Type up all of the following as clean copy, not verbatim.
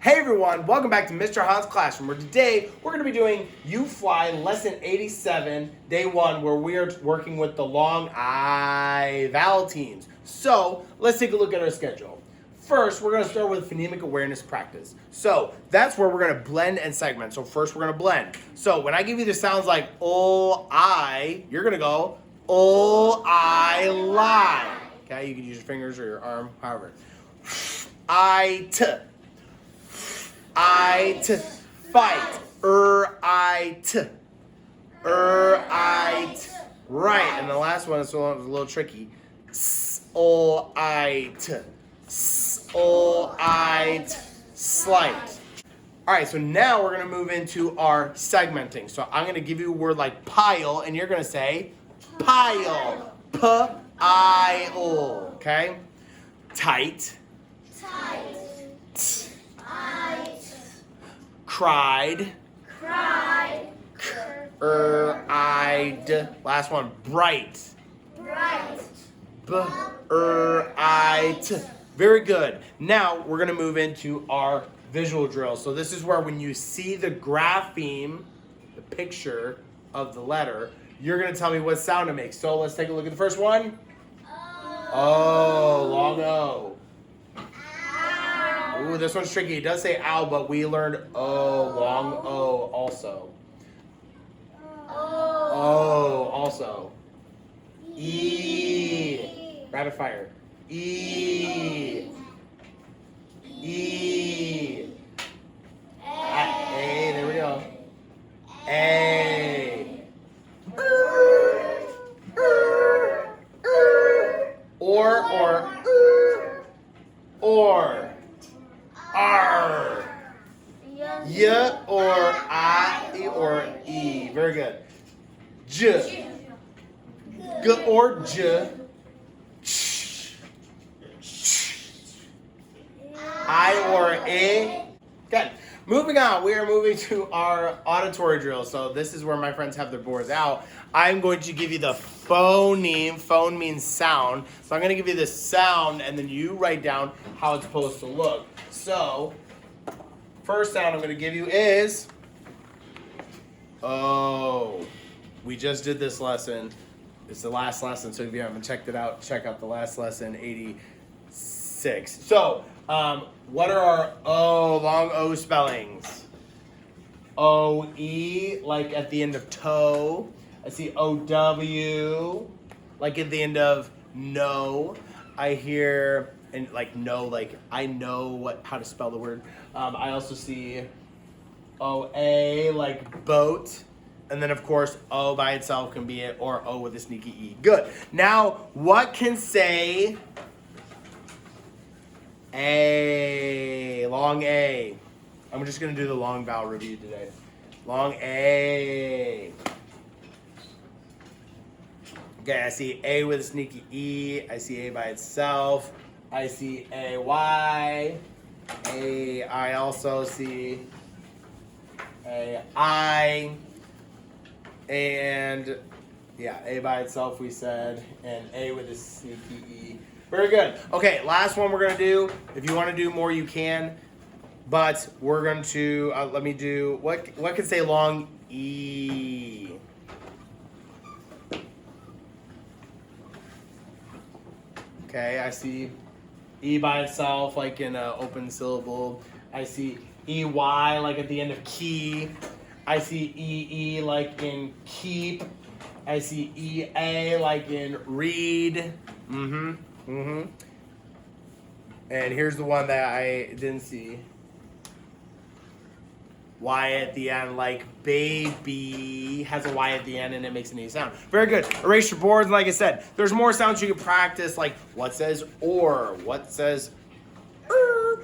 Hey everyone, welcome back to Mr. Han's Classroom, where today we're going to be doing UFLI Lesson 87, Day 1, where we are working with the long I vowel teams. So, let's take a look at our schedule. First, we're going to start with phonemic awareness practice. So, that's where we're going to blend and segment. So, first we're going to blend. So, when I give you the sounds like O, I, you're going to go O, I, lie. Okay, you can use your fingers or your arm, however. I, t. I, t. Fight. I, t. I, t. Right, and the last one is a little tricky. S, O, I, t. S, O, I, t. Slight. All right, so now we're going to move into our segmenting. So I'm going to give you a word like pile, and you're going to say pile. P-I-O, okay? Tight. Tight. T. Tight. Cried. Cried. I-d. Last one, bright. Bright. B-I-t. Very good. Now we're going to move into our visual drill. So this is where when you see the grapheme, the picture of the letter, you're going to tell me what sound it makes. So let's take a look at the first one. Oh, long O. Ooh, this one's tricky. It does say ow, but we learned O, long O also. O also. E. Rapid fire. E. E. A. There we go. A. Or. R. Y or I or E. Very good. J. G or J. Ch. I or A. Good. Moving on, we are moving to our auditory drill. So this is where my friends have their boards out. I'm going to give you the phoneme. Phone means sound. So I'm going to give you the sound, and then you write down how it's supposed to look. So, first sound I'm going to give you is O. We just did this lesson. It's the last lesson, so if you haven't checked it out, check out the last lesson, 86. So, what are our O, long O spellings? O-E, like at the end of toe. I see O-W, like at the end of no. I hear, and like no, like I know how to spell the word. I also see O-A, like boat. And then, of course, O by itself can be it, or O with a sneaky E. Good. Now, what can say A? Long A. I'm just going to do the long vowel review today. Long A. Okay, I see A with a sneaky E. I see A by itself. I see A-Y. A. I also see A-I. And yeah, A by itself we said, and A with a sneaky E. Very good. Okay, last one we're going to do. If you want to do more, you can. But we're going to, let me do, what can say long E? Okay, I see E by itself, like in an open syllable. I see E-Y, like at the end of key. I see E-E, like in keep. I see E-A, like in read. And here's the one that I didn't see. Y at the end, like baby, has a Y at the end and it makes an E sound. Very good. Erase your boards. And like I said, there's more sounds you can practice, like what says or, what says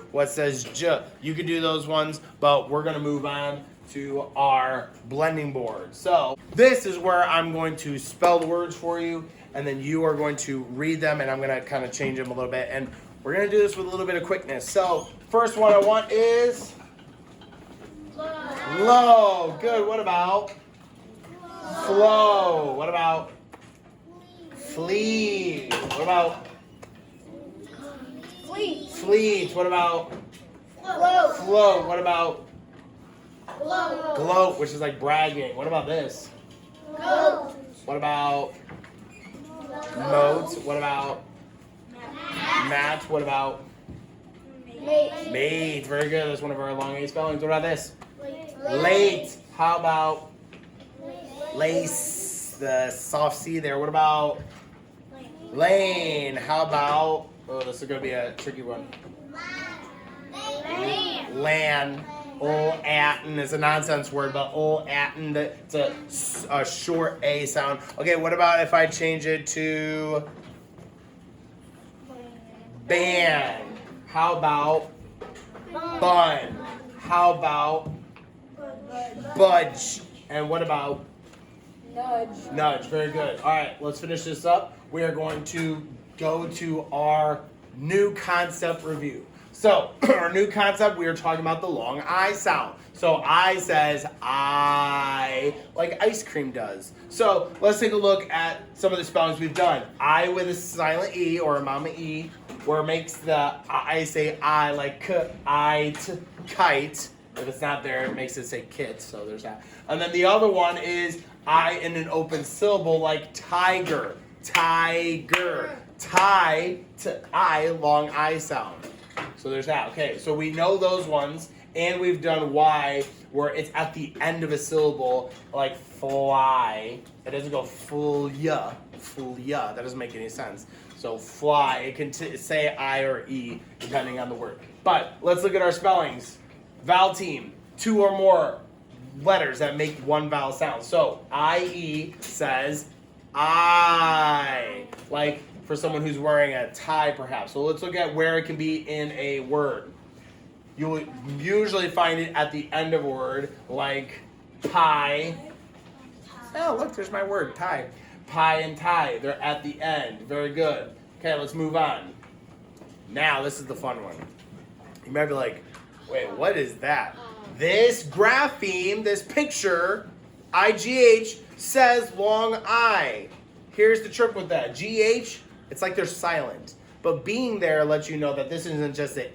what says j. You can do those ones, but we're going to move on to our blending board. So this is where I'm going to spell the words for you, and then you are going to read them, and I'm going to kind of change them a little bit. And we're going to do this with a little bit of quickness. So first one I want is low. Good. What about flow? What about flee? What about Fleet. fleet? What about Float. Float. What about Gloat. gloat, which is like bragging? What about this? Goat. What about moat? What about match? What about Mate. mate? Very good. That's one of our long A spellings. What about this? Late. How about lace? The soft C there. What about lane? How about, oh, this is going to be a tricky one. Lan. Ol atin is a nonsense word, but ol atin, it's a short A sound. Okay, what about if I change it to ban? How about bun? How about budge? And what about Nudge. nudge? Very good. All right, let's finish this up. We are going to go to our new concept review. So, our new concept, we are talking about the long I sound. So, I says I, like ice cream does. So, let's take a look at some of the spellings we've done. I with a silent E or a mama E, where it makes the I say I like kite. If it's not there, it makes it say kit. So, there's that. And then the other one is I in an open syllable like tiger. Tiger. Tie to I, long I sound. So there's that. Okay, so we know those ones, and we've done Y, where it's at the end of a syllable, like fly. It doesn't go full ya. That doesn't make any sense. So fly, it can say I or E, depending on the word. But let's look at our spellings. Vowel team, 2 or more letters that make one vowel sound. So IE says I, like for someone who's wearing a tie perhaps. So let's look at where it can be in a word. You will usually find it at the end of a word, like pie. Oh, look, there's my word, tie. Pie and tie, they're at the end. Very good. Okay, let's move on. Now, this is the fun one. You might be like, wait, what is that? This grapheme, this picture, IGH, says long I. Here's the trick with that. GH, it's like they're silent. But being there lets you know that this isn't just a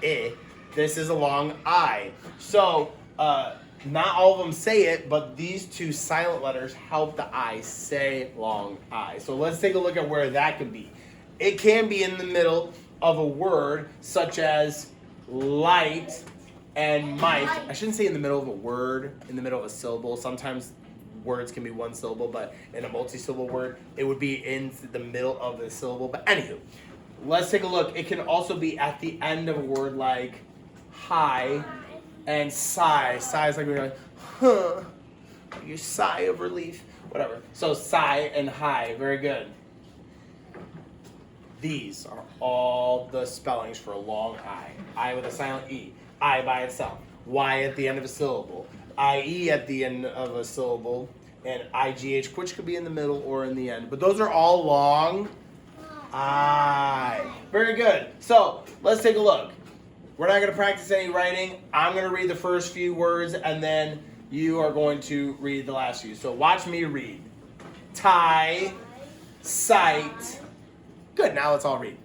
I. This is a long I. So, not all of them say it, but these 2 silent letters help the I say long I. So let's take a look at where that can be. It can be in the middle of a word, such as light and might. I shouldn't say in the middle of a word, in the middle of a syllable. Sometimes words can be one syllable, but in a multi-syllable word, it would be in the middle of the syllable. But anywho, let's take a look. It can also be at the end of a word like high and sigh. Sigh is like when you're like, huh, you sigh of relief, whatever. So sigh and high, very good. These are all the spellings for a long I. I with a silent E. I by itself. Y at the end of a syllable. IE at the end of a syllable, and IGH, which could be in the middle or in the end. But those are all long I. Very good. So let's take a look. We're not going to practice any writing. I'm going to read the first few words, and then you are going to read the last few. So watch me read. Tie, sight. Good, now let's all read.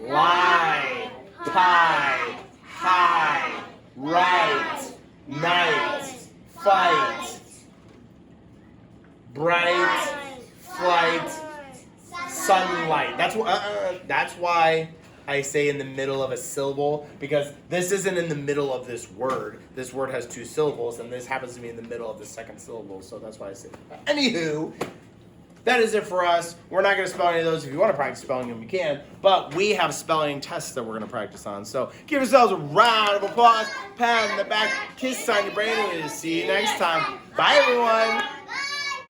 Lie, pie, high, right, night, fight, bright, flight, sunlight. That's why I say in the middle of a syllable, because this isn't in the middle of this word. This word has 2 syllables, and this happens to be in the middle of the second syllable, so that's why I say that. Anywho, that is it for us. We're not going to spell any of those. If you want to practice spelling them, you can. But we have spelling tests that we're going to practice on. So give yourselves a round of applause. Pat on the back. Kiss on your brain. And we'll see you next time. Bye, everyone.